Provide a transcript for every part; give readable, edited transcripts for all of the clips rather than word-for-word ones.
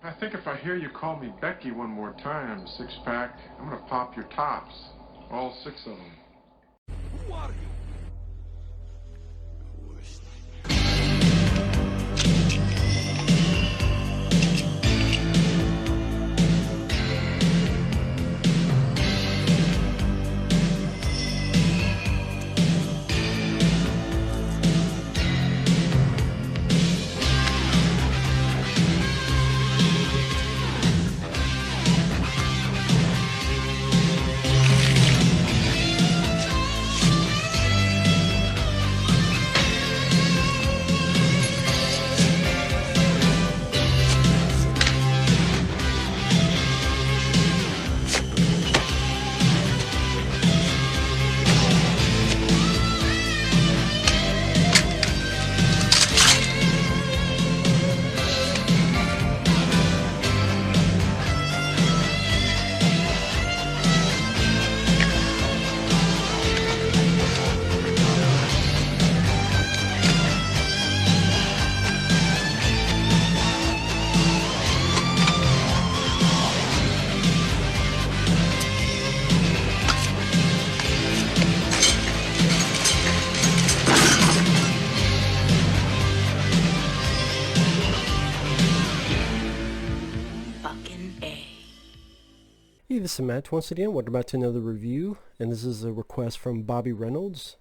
I think if I hear you call me Becky one more time, six-pack, I'm gonna pop your tops. All six of them. Who are you? Hey, this is Matt once again. Welcome back to another review, and this is a request from Bobby Reynolds.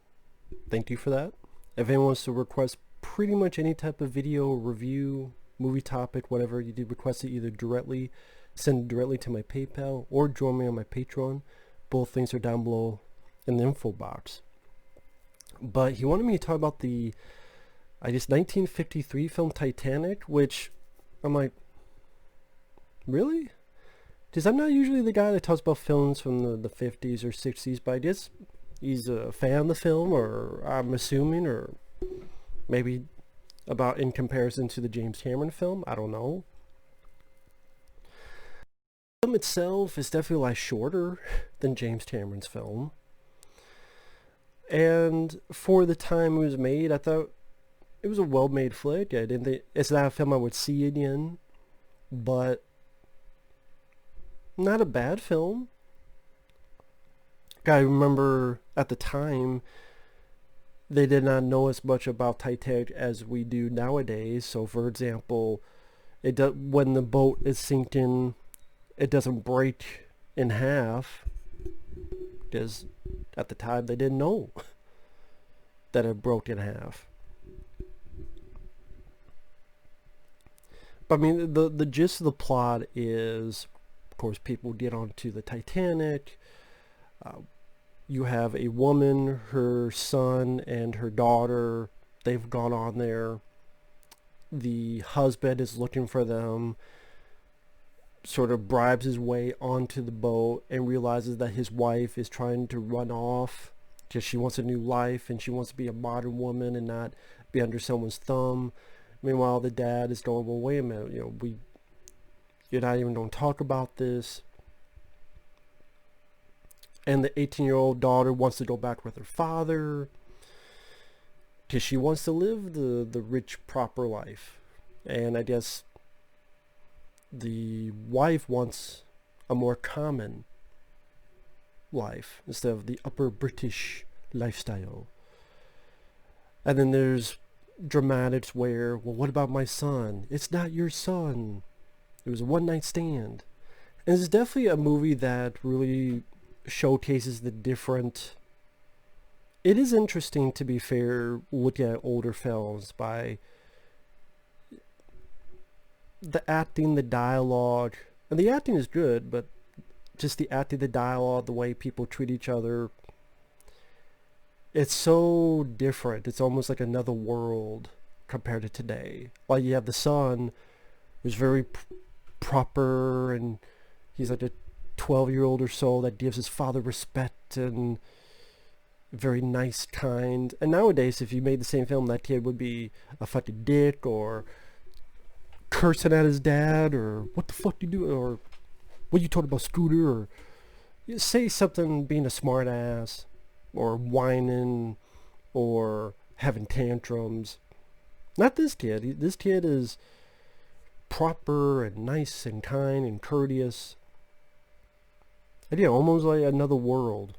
Thank you for that. If anyone wants to request pretty much any type of video, review, movie topic, whatever, you do request it either directly, send it directly to my PayPal, or join me on my Patreon. Both things are down below in the info box. But he wanted me to talk about the, 1953 film Titanic, which I'm like, really? Because I'm not usually the guy that talks about films from the 50s or 60s, but I guess he's a fan of the film, or I'm assuming, or maybe about in comparison to the James Cameron film. I don't know. The film itself is definitely a lot shorter than James Cameron's film. And for the time it was made, I thought it was a well-made flick. I didn't think it's not a film I would see again, but not a bad film. I remember at the time they did not know as much about Titanic as we do nowadays. So for example, when the boat is sinking, it doesn't break in half, because at the time they didn't know that it broke in half. But I mean, the gist of the plot is, of course, people get onto the Titanic. You have a woman, her son, and her daughter. They've gone on there. The husband is looking for them, sort of bribes his way onto the boat, and realizes that his wife is trying to run off because she wants a new life and she wants to be a modern woman and not be under someone's thumb. Meanwhile, the dad is going, well, wait a minute, you're not even going to talk about this. And the 18-year-old daughter wants to go back with her father because she wants to live the rich, proper life. And I guess the wife wants a more common life instead of the upper British lifestyle. And then there's dramatics where, well, what about my son? It's not your son. It was a one-night stand. And it's definitely a movie that really showcases the different... It is interesting, to be fair, look at older films by the acting, the dialogue. And the acting is good, but just the acting, the dialogue, the way people treat each other, it's so different. It's almost like another world compared to today. Like you have the son, who's very proper, and he's like a 12-year-old or so that gives his father respect and very nice, kind. And nowadays, if you made the same film, that kid would be a fucking dick, or cursing at his dad, or what the fuck you do, or what you talking about, Scooter, or you say something, being a smart ass, or whining, or having tantrums. Not this kid. This kid is proper and nice and kind and courteous. And yeah, almost like another world.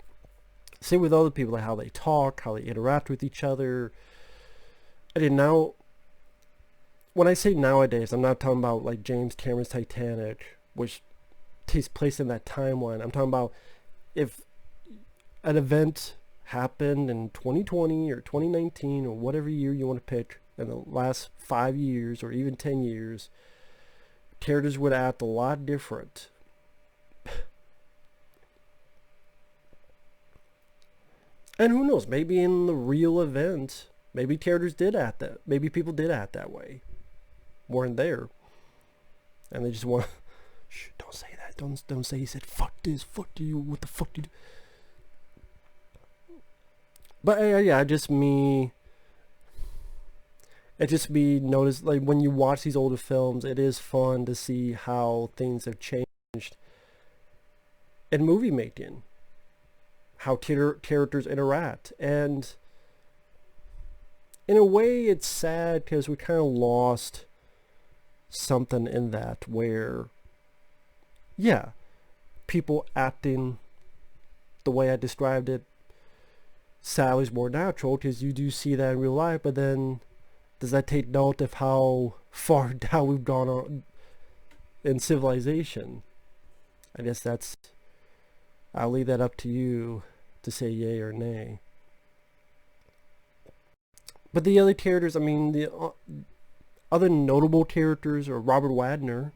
Same with other people, like how they talk, how they interact with each other. And then now, when I say nowadays, I'm not talking about like James Cameron's Titanic, which takes place in that timeline. I'm talking about if an event happened in 2020 or 2019 or whatever year you want to pick, in the last 5 years or even 10 years, characters would act a lot different. And who knows, maybe in the real event, maybe characters did act that, maybe people did act that way, weren't there, and they just want, shh, don't say that, don't say he said fuck this, fuck you, what the fuck you do. But yeah, it just me noticed, like when you watch these older films, it is fun to see how things have changed in movie making, how characters interact. And in a way it's sad because we kind of lost something in that, where yeah, people acting the way I described it sadly is more natural, because you do see that in real life. But then does that take note of how far down we've gone on in civilization? I guess I'll leave that up to you to say yay or nay. But the other characters, I mean, the other notable characters are Robert Wagner.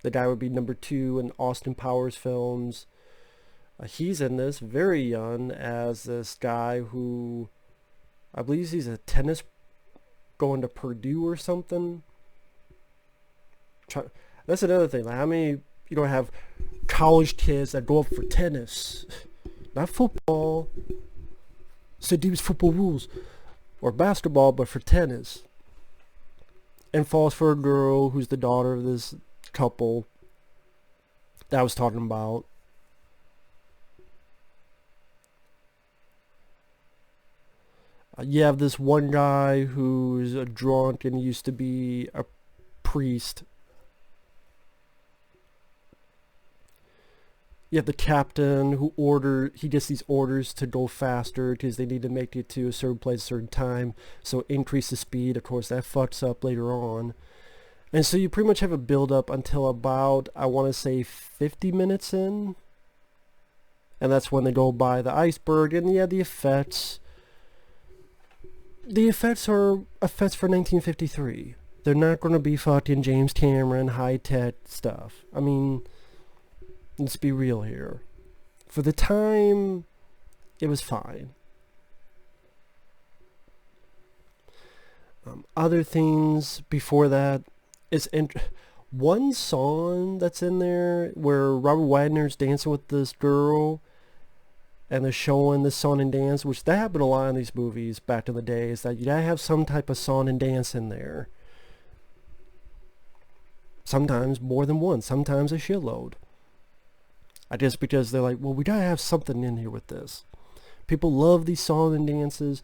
The guy would be number 2 in Austin Powers films. He's in this very young as this guy who, I believe he's a tennis going to Purdue or something. That's another thing. Like, how many you don't have college kids that go up for tennis, not football, Sadiq's football rules, or basketball, but for tennis, and falls for a girl who's the daughter of this couple that I was talking about. You have this one guy who's a drunk and used to be a priest. You have the captain who he gets these orders to go faster because they need to make it to a certain place at a certain time, so increase the speed. Of course, that fucks up later on. And so you pretty much have a build up until about, I want to say, 50 minutes in. And that's when they go by the iceberg. And yeah, the effects. The effects are effects for 1953. They're not going to be fucking James Cameron high-tech stuff. I mean, let's be real here. For the time, it was fine. Other things before that is one song that's in there where Robert Wagner's dancing with this girl, and they're showing this song and dance, which that happened a lot in these movies back in the day, is that you gotta have some type of song and dance in there. Sometimes more than one, sometimes a shitload. I guess because they're like, well, we gotta have something in here with this. People love these songs and dances.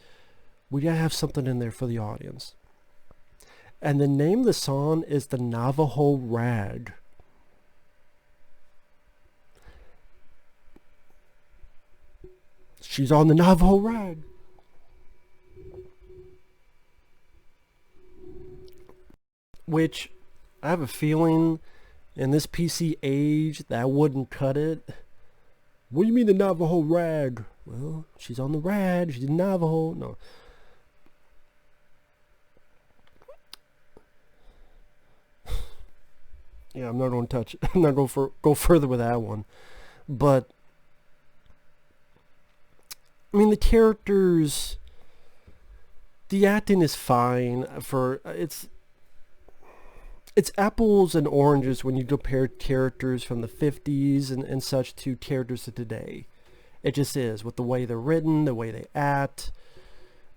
We gotta have something in there for the audience. And the name of the song is the Navajo Rag. She's on the Navajo Rag. Which, I have a feeling, in this PC age, that wouldn't cut it. What do you mean the Navajo Rag? Well, she's on the rag, she's Navajo. No. Yeah, I'm not going to touch it. I'm not going to go further with that one. But I mean, the characters, the acting is fine. It's apples and oranges when you compare characters from the 50s and such to characters of today. It just is, with the way they're written, the way they act,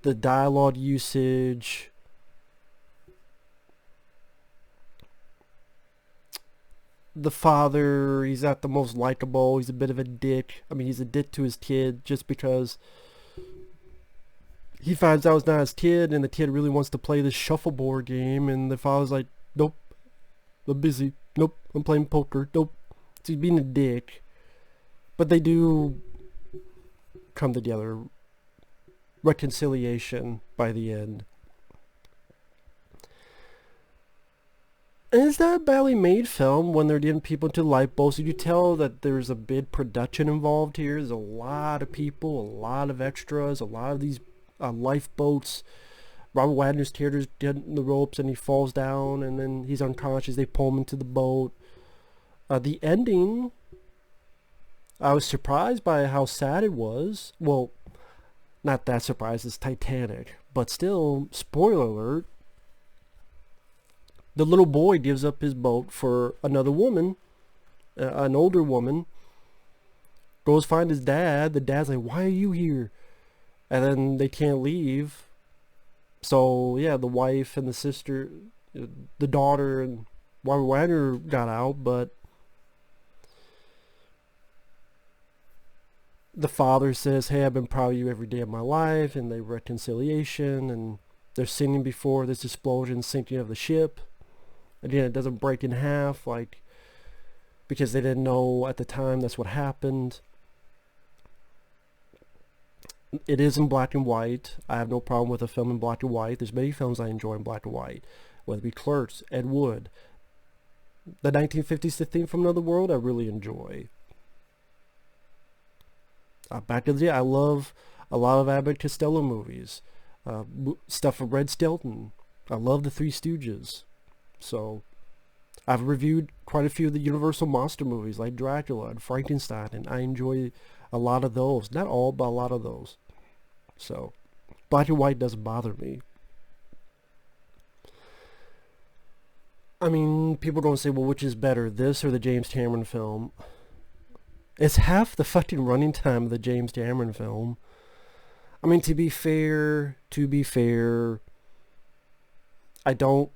the dialogue usage. The father, he's not the most likable. He's a bit of a dick. I mean, he's a dick to his kid just because he finds out it's not his kid, and the kid really wants to play this shuffleboard game, and the father's like, nope, I'm busy. Nope, I'm playing poker. Nope. He's being a dick. But they do come together. Reconciliation by the end. And is that a badly made film when they're getting people into lifeboats? You tell that there's a big production involved here. There's a lot of people, a lot of extras, a lot of these lifeboats. Robert Wagner's character's getting the ropes and he falls down and then he's unconscious. They pull him into the boat. The ending, I was surprised by how sad it was. Well, not that surprised, it's Titanic. But still, spoiler alert, the little boy gives up his boat for another woman, an older woman, goes find his dad. The dad's like, why are you here? And then they can't leave. So, yeah, the wife and the sister, the daughter and Robert Wagner got out, but the father says, hey, I've been proud of you every day of my life, and they reconciliation, and they're singing before this explosion, sinking of the ship. Again, it doesn't break in half, like, because they didn't know at the time that's what happened. It is in black and white. I have no problem with a film in black and white. There's many films I enjoy in black and white, whether it be Clerks, Ed Wood. The 1950s The Theme from Another World, I really enjoy. Back in the day, I love a lot of Abbott Costello movies. Stuff from Red Skelton. I love The Three Stooges. So, I've reviewed quite a few of the Universal monster movies like Dracula and Frankenstein, and I enjoy a lot of those. Not all, but a lot of those. So, black and white doesn't bother me. I mean, people don't say, well, which is better, this or the James Cameron film? It's half the fucking running time of the James Cameron film. I mean, to be fair, I don't...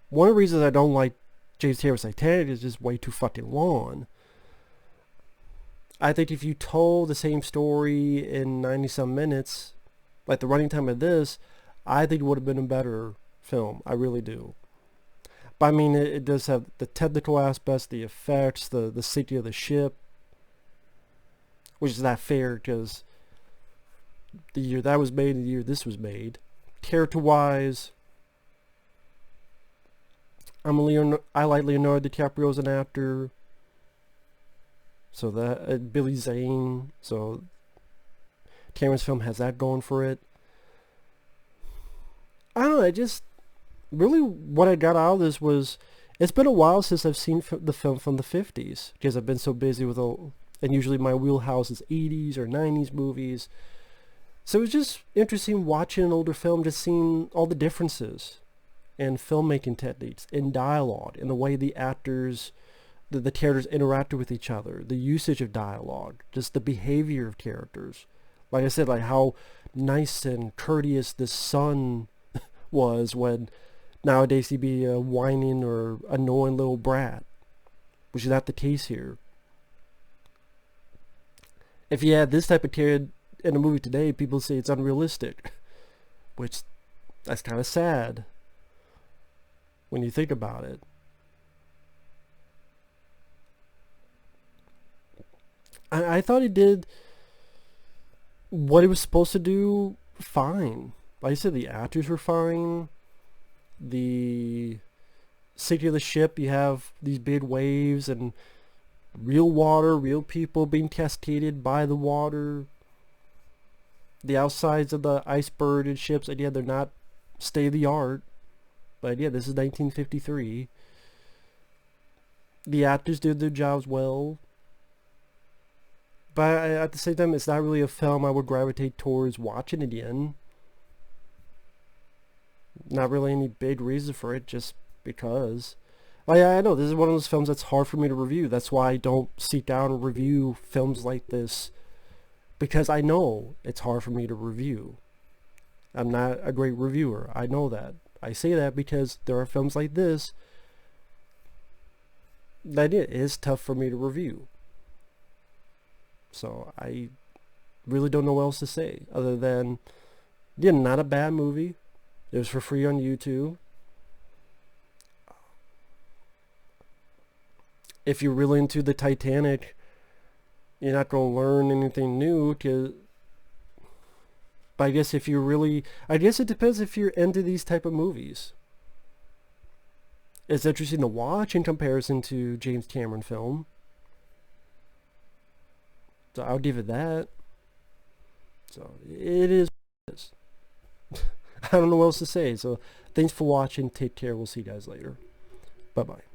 One of the reasons I don't like James Cameron's Titanic is just way too fucking long. I think if you told the same story in 90-some minutes, like the running time of this, I think it would have been a better film. I really do. But I mean, it does have the technical aspects, the effects, the sinking of the ship, which is not fair because the year that was made and the year this was made. Character-wise, I like Leonardo DiCaprio as an actor. So that Billy Zane. So Cameron's film has that going for it. I don't know. I just really what I got out of this was it's been a while since I've seen the film from the 50s because I've been so busy with and usually my wheelhouse is 80s or 90s movies. So it was just interesting watching an older film, just seeing all the differences in filmmaking techniques, in dialogue, in the way the actors, the characters interacted with each other, the usage of dialogue, just the behavior of characters. Like I said, like how nice and courteous this son was when nowadays he'd be a whining or annoying little brat, which is not the case here. If you had this type of character in a movie today, people say it's unrealistic, which that's kind of sad when you think about it. I thought he did what he was supposed to do fine. Like I said, the actors were fine. The sinking of the ship, you have these big waves and real water, real people being cascaded by the water. The outsides of the iceberg and ships, and yeah, they're not state of the art. But yeah, this is 1953. The actors did their jobs well. But at the same time, it's not really a film I would gravitate towards watching again. Not really any big reason for it, just because. Like, I know, this is one of those films that's hard for me to review. That's why I don't seek out and review films like this. Because I know it's hard for me to review. I'm not a great reviewer. I know that. I say that because there are films like this that it is tough for me to review. So I really don't know what else to say other than, yeah, not a bad movie. It was for free on YouTube. if you're really into the Titanic, you're not going to learn anything new. But I guess if you're really, I guess it depends if you're into these type of movies. It's interesting to watch in comparison to James Cameron film. So I'll give it that. So it is what it is. I don't know what else to say. So thanks for watching. Take care. We'll see you guys later. Bye-bye.